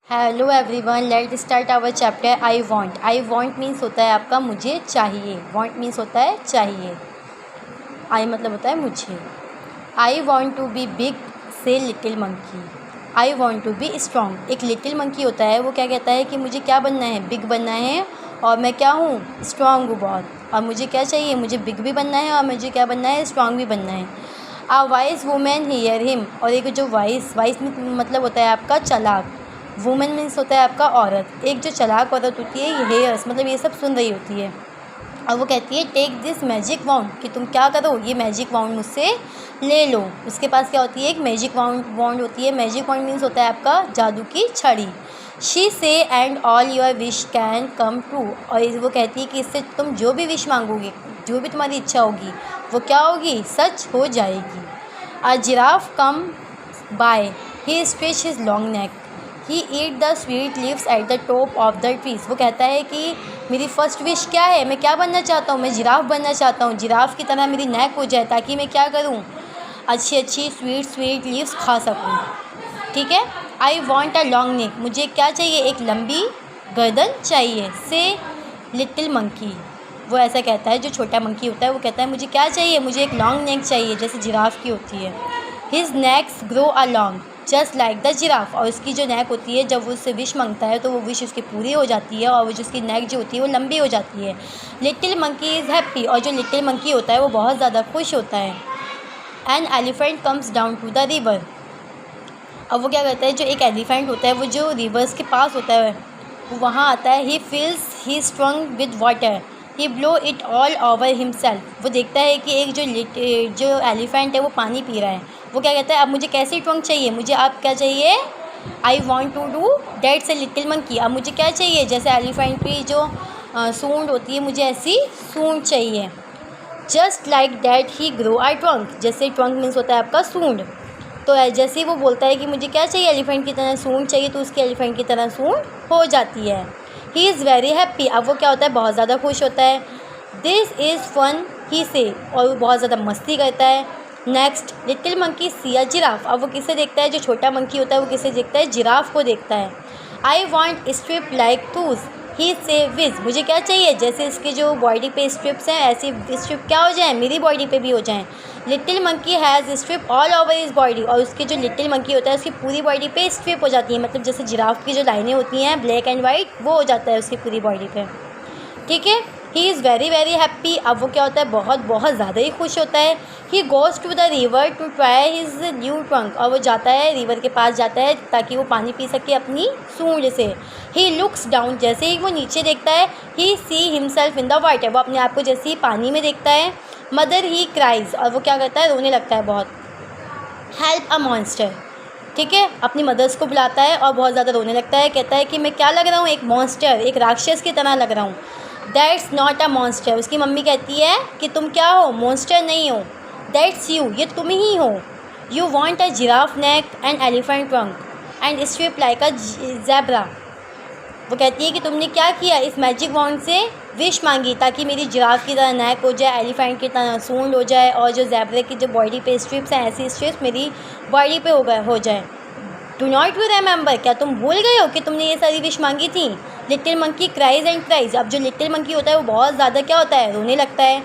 Hello everyone, let start our chapter. I want means होता है आपका मुझे चाहिए। वांट मीन्स होता है चाहिए। आई मतलब होता है मुझे। I want to be big से little monkey. I want to be strong. एक लिटिल मंकी होता है, वो क्या कहता है कि मुझे क्या बनना है, बिग बनना है। और मैं क्या हूँ, स्ट्रॉन्ग हूँ बहुत। और मुझे क्या चाहिए, मुझे बिग भी बनना है और मुझे क्या बनना है, स्ट्रॉन्ग भी बनना है। आ वाइज वुमेन हियर हिम। और एक जो वाइज मतलब होता है आपका चालाक। वुमेन मीन्स होता है आपका औरत। एक जो चालाक औरत होती है, ये हेयर्स मतलब ये सब सुन रही होती है। और वो कहती है टेक दिस मैजिक वाउंड, कि तुम क्या करो, ये मैजिक वाउंड मुझसे ले लो। उसके पास क्या होती है, एक मैजिक वाउंड होती है। मैजिक वाउंड मीन्स होता है आपका जादू की छड़ी। शी से and all your wish can come true. और वो कहती है कि इससे तुम जो भी विश मांगोगे, जो भी तुम्हारी इच्छा होगी, वो क्या होगी, सच हो जाएगी। A giraffe come by, he stretch his long neck, he eat the sweet leaves at the top of the trees. वो कहता है कि मेरी फर्स्ट विश क्या है, मैं क्या बनना चाहता हूँ, मैं जिराफ बनना चाहता हूँ। जिराफ की तरह मेरी नेक हो जाए, ताकि मैं क्या करूँ, अच्छी अच्छी स्वीट लीव्स खा सकूँ। ठीक है। I want a long neck, मुझे क्या चाहिए, एक लंबी गर्दन चाहिए। से लिटिल मंकी, वो ऐसा कहता है, जो छोटा मंकी होता है वो कहता है मुझे क्या चाहिए, मुझे एक लॉन्ग नेक चाहिए, जैसे जिराफ की होती है। His next grow a long just like the giraffe. और उसकी जो नेक होती है, जब वो उससे विश मांगता है तो वो विश उसकी पूरी हो जाती है, और वो जो उसकी नेक जो होती है वो लंबी हो जाती है। Little monkey is happy. और जो लिटिल मंकी होता है वो बहुत ज़्यादा खुश होता है। An elephant comes down to the river. अब वो क्या करता है, जो एक एलिफेंट होता है वो जो रिवर्स के पास होता है वो वहाँ आता है। He feels he strong with water, he blow it all over himself. वो देखता है कि एक जो एलिफेंट है वो पानी पी रहा है। वो क्या कहता है, अब मुझे कैसी ट्रंक चाहिए, मुझे अब क्या चाहिए, I want to do that's a little monkey. अब मुझे क्या चाहिए, जैसे एलिफेंट की जो सूंड होती है, मुझे ऐसी सूंड चाहिए। Just like that he grow I trunk. जैसे ट्रंक मीन्स होता है आपका सूंड। तो जैसे ही वो बोलता है कि मुझे क्या चाहिए, एलिफेंट की तरह सूंड चाहिए, तो उसकी एलिफेंट की तरह सूंड हो जाती है। He is very happy. अब वो क्या होता है, बहुत ज़्यादा खुश होता है। दिस इज़ फन ही से, और वो बहुत ज़्यादा मस्ती करता है। नेक्स्ट लिटिल मंकी सी अ जिराफ। अब वो किसे देखता है, जो छोटा मंकी होता है वो किसे देखता है, जिराफ को देखता है। I want strip like twos, he says wish. मुझे क्या चाहिए, जैसे इसके जो बॉडी पे स्ट्रिप्स हैं, ऐसी स्ट्रिप क्या हो जाए, मेरी बॉडी पे भी हो जाएं। Little monkey has strip all over his body. और उसके जो लिटिल मंकी होता है उसकी पूरी बॉडी पे स्ट्रिप हो जाती है, मतलब जैसे जिराफ की जो लाइनें होती हैं ब्लैक एंड वाइट, वो हो जाता है उसकी पूरी बॉडी पे। ठीक है। He is very very happy. अब वो क्या होता है, बहुत बहुत ज़्यादा ही खुश होता है। He goes to the river to try his new trunk. और वो जाता है, रिवर के पास जाता है ताकि वो पानी पी सके अपनी सूंड से। ही लुक्स डाउन, जैसे ही वो नीचे देखता है, ही सी हिमसेल्फ इन द वाटर। वो अपने आप को जैसे ही पानी में देखता है। मदर ही क्राइज, और वो क्या करता है, रोने लगता है बहुत। हेल्प अ मॉन्स्टर। ठीक है, अपनी मदर्स को बुलाता है और बहुत ज़्यादा रोने लगता है। कहता है कि मैं क्या लग रहा हूँ, एक मॉन्स्टर, एक राक्षस की तरह लग रहा हूँ। That's not a monster. उसकी मम्मी कहती है कि तुम क्या हो, मॉन्स्टर नहीं हो। दैट्स यू, ये तुम ही हो। You want a giraffe neck and elephant trunk and strip like a zebra. वो कहती है कि तुमने क्या किया, इस मैजिक वाउंड से विश मांगी ताकि मेरी जिराफ की तरह नेक हो जाए, एलिफेंट की तरह सूंड हो जाए, और जो ज़ेब्रे की जो बॉडी पे स्ट्रिप्स हैं, ऐसी स्ट्रिप्स मेरी बॉडी पे हो जाए। डू नॉट यू रिमेंबर, क्या तुम भूल गए हो कि तुमने ये सारी विश मांगी थी। Little monkey cries and cries. अब जो लिटिल मंकी होता है वो बहुत ज़्यादा क्या होता है, रोने लगता है।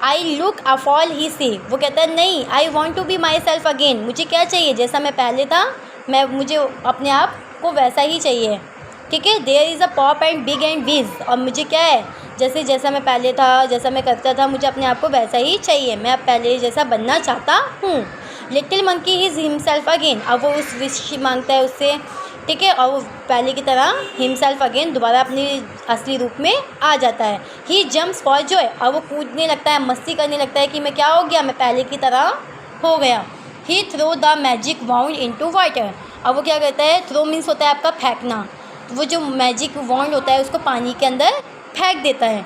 आई लुक अ फॉल ही से। वो कहता है नहीं, I want to be myself again. मुझे क्या चाहिए, जैसा मैं पहले था, मुझे अपने आप को वैसा ही चाहिए। ठीक है। There is a pop and big and whiz. और मुझे क्या है, जैसा मैं पहले था, जैसा मैं करता था, मुझे अपने आप को वैसा ही चाहिए, मैं अब पहले जैसा बनना चाहता हूँ। Little monkey his himself again. अब वो उस विश मांगता है उससे। ठीक है। और वो पहले की तरह हिमसेल्फ अगेन दोबारा अपनी असली रूप में आ जाता है। He jumps for Joy. अब वो कूदने लगता है, मस्ती करने लगता है कि मैं क्या हो गया, मैं पहले की तरह हो गया। He throw the magic wand into water. अब वो क्या करता है, थ्रो मीन्स होता है आपका फेंकना। वो जो मैजिक वाउंड होता है उसको पानी के अंदर फेंक देता है।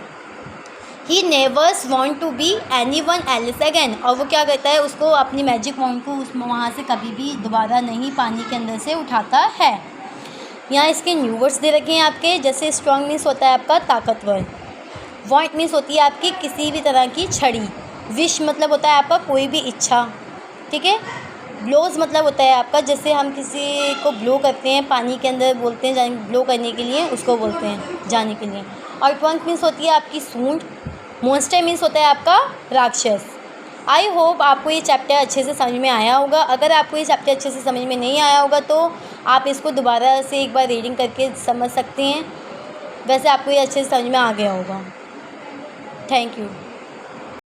He never want to be anyone else again. और वो क्या करता है, उसको अपनी मैजिक वाउंड को उस वहाँ से कभी भी दोबारा नहीं पानी के अंदर से उठाता है। यहाँ इसके न्यू वर्ड्स दे रखे हैं आपके, जैसे स्ट्रॉन्ग मीन्स होता है आपका ताकतवर। वॉन्ट मीन्स होती है आपकी किसी भी तरह की छड़ी। विश मतलब होता है आपका कोई भी इच्छा। ठीक है। ब्लोज मतलब होता है आपका, जैसे हम किसी को ब्लो करते हैं पानी के अंदर, बोलते हैं जाने ब्लो करने के लिए, उसको बोलते हैं जाने के लिए। और ट्रंक मीन्स होती है आपकी सूंड। मॉन्स्टर मीन्स होता है आपका राक्षस। आई होप आपको ये चैप्टर अच्छे से समझ में आया होगा। अगर आपको ये चैप्टर अच्छे से समझ में नहीं आया होगा तो आप इसको दोबारा से एक बार रीडिंग करके समझ सकते हैं। वैसे आपको ये अच्छे से समझ में आ गया होगा। Thank you.